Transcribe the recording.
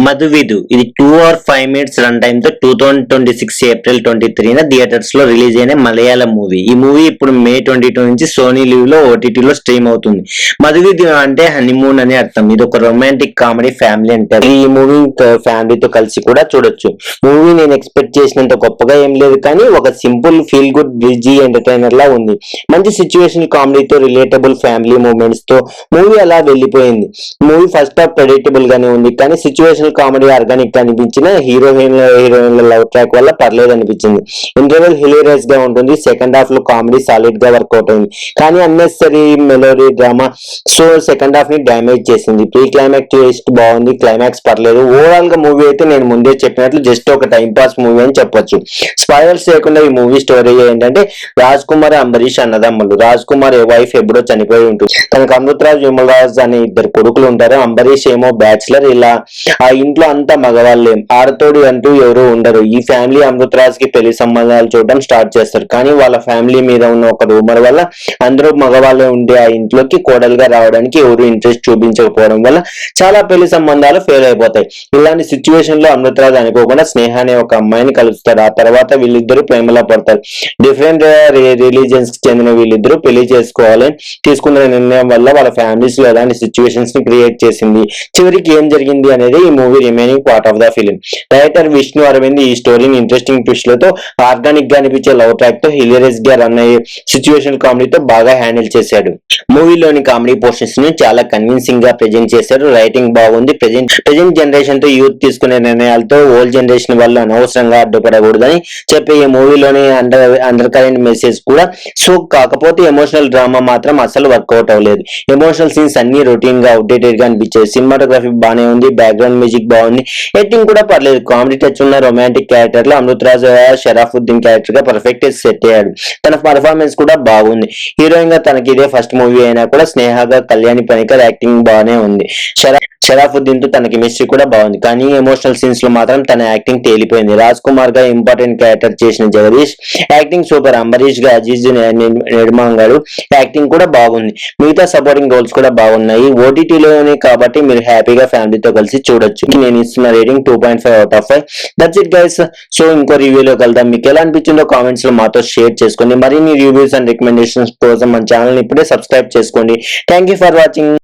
మధువిధు ఇది 2 or 5 minutes run time తో 2026 April 23న theatres లో రిలీజ్ అయిన మలయాళం మూవీ. ఈ మూవీ ఇప్పుడు మే 22 నుంచి సోనీ లీవ్ లో ఓటీటీలో స్ట్రీమ్ అవుతుంది. మధువిధు అంటే హనీమూన్ అని అర్థం. ఇది ఒక రొమాంటిక్ కామెడీ ఫ్యామిలీ అంటారు. ఈ మూవీ ఫ్యామిలీతో కలిసి కూడా చూడొచ్చు. మూవీ నేను ఎక్స్పెక్ట్ చేసినంత గొప్పగా ఏం లేదు, కానీ ఒక simple feel good busy entertainer లా ఉంది. మంచి సిచ్యువేషన్ కామెడీతో రిలేటబుల్ ఫ్యామిలీ మూమెంట్స్ తో మూవీ అలా వెళ్ళిపోయింది. మూవీ ఫస్ట్ హాఫ్ ప్రెడిక్టబుల్ గానే ఉంది, కానీ సిచ్యువేషన్ కామెడీ ఆర్గానిక్ గా అనిపించిన హీరోయిన్ల లవ్ ట్రాక్ వల్ల పర్లేదు అనిపించింది. ఇంటర్వెల్ హిలేరియస్ గా ఉంటుంది. సెకండ్ హాఫ్ లో కామెడీ సాలిడ్ గా వర్కౌట్ అయింది, కానీ unnecessary melody drama so second half ని డ్యామేజ్ చేసింది. ప్రీ క్లైమాక్స్ ట్విస్ట్ బాగుంది, క్లైమాక్స్ పర్లేదు. ఓవరాల్ గా మూవీ అయితే నేను ముందే చెప్పినట్లు జస్ట్ ఒక టైం పాస్ మూవీ అని చెప్పొచ్చు. స్పాయిలర్స్ లేకుండా ఈ మూవీ స్టోరీ ఏంటంటే, రాజ్ కుమార్ అంబరీష్ అన్నదమ్ములు. రాజ్ కుమార్ వైఫ్ ఎప్పుడో చనిపోయి ఉంటుంది. తనకు అమృతరాజ్ విమలరాజ్ అనే 2 కొడుకులు ఉంటారు. అంబరీష్ ఏమో బ్యాచులర్. ఇలా ఆ ఇంట్లో అంతా మగవాళ్ళే, ఆడతోడు అంటూ ఎవరు ఉండరు. ఈ ఫ్యామిలీ అమృతరాజ్ కి పెళ్లి సంబంధాలు చూడడం స్టార్ట్ చేస్తారు, కానీ వాళ్ళ ఫ్యామిలీ మీద ఉన్న ఒక రూమర్ వల్ల అందరూ మగవాళ్ళే ఉండే ఆ ఇంట్లోకి కోడలుగా రావడానికి ఎవరు ఇంట్రెస్ట్ చూపించకపోవడం వల్ల చాలా పెళ్లి సంబంధాలు ఫెయిల్ అయిపోతాయి. ఇలాంటి సిచ్యువేషన్ లో అమృతరాజ్ అనుకోకుండా స్నేహ అనే ఒక అమ్మాయిని కలుస్తారు. ఆ తర్వాత వీళ్ళిద్దరూ ప్రేమలో పడతారు. డిఫరెంట్ రిలీజియన్స్ కి చెందిన వీళ్ళిద్దరూ పెళ్లి చేసుకోవాలని తీసుకున్న నిర్ణయం వల్ల వాళ్ళ ఫ్యామిలీస్ లో ఎలాంటి సిచ్యువేషన్స్ ని క్రియేట్ చేసింది, చివరికి ఏం జరిగింది అనేది ఈ movie remaining part of the film. Director Vishnu Aravind ఈ స్టోరీని ఇంట్రెస్టింగ్ ట్విస్ట్ లతో, ఆర్గానిక్ గా అనిపించే లవ్ ట్రాక్ తో, హిలేరియస్ గా రన్ అయ్యే సిచ్యువేషన్ కామెడీతో బాగా హ్యాండిల్ చేశాడు. మూవీలోని కామెడీ పోర్షన్స్ ని చాలా కన్విన్సింగ్ గా ప్రెజెంట్ చేశారు. రైటింగ్ బాగుంది. ప్రెజెంట్ జనరేషన్ తో యూత్ తీసుకునే నిర్ణయాలతో ఓల్డ్ జనరేషన్ వల్ల అనవసరంగా అడ్డుపడకూడదని చెప్పే ఈ మూవీలోని అండర్ కరెంట్ మెసేజ్ కూడా సో, కాకపోతే ఎమోషనల్ డ్రామా మాత్రం అసలు వర్కౌట్ అవ్వలేదు. ఎమోషనల్ సీన్స్ అన్ని రొటీన్ గా అవుట్డేటెడ్ గా అనిపించాయి. సినిమాటోగ్రఫీ బానే ఉంది, బ్యాక్గ్రౌండ్ మ్యూజిక్ బాగుంది, ఎడిటింగ్ కూడా పర్లేదు. కామెడీ టచ్ ఉన్న రొమాంటిక్ క్యారెక్టర్ లో అమృతరాజ్ షరాఫుద్దీన్ క్యారెక్టర్ గా పర్ఫెక్ట్ సెట్ అయ్యాడు. తన పర్ఫార్మెన్స్ కూడా బాగుంది. హీరోయిన్ గా తనకి ఇదే ఫస్ట్ మూవీ అయినా కూడా స్నేహగా కళ్యాణి పనికర్ యాక్టింగ్ బాగానే ఉంది. షరాఫుద్దీన్ తో తన కెమిస్ట్రీ కూడా బాగుంది, కానీ ఎమోషనల్ సీన్స్ లో మాత్రం తన యాక్టింగ్ తేలిపోయింది. రాజ్ కుమార్ గా ఇంపార్టెంట్ క్యారెక్టర్ చేసిన జగదీష్ యాక్టింగ్ సూపర్. అంబరీష్ గా అజీజ్ నిర్మాంగాడు యాక్టింగ్ కూడా బాగుంది. మిగతా సపోర్టింగ్ రోల్స్ కూడా బాగున్నాయి. ఓటీటీలోనే కాబట్టి మీరు హ్యాపీగా ఫ్యామిలీతో కలిసి చూడొచ్చు. నేను ఇస్తున్న rating 2.5/5. That's it guys. So ఇంకో రివ్యూలో కలుద్దాం. మీకు ఎలా అనిపించిందో కామెంట్స్ లో మాతో షేర్ చేసుకోండి. మరిన్ని రివ్యూస్ అండ్ రికమెండేషన్స్ కోసం మన ఛానల్ ఇప్పుడే సబ్స్క్రైబ్ చేసుకోండి. Thank you for watching.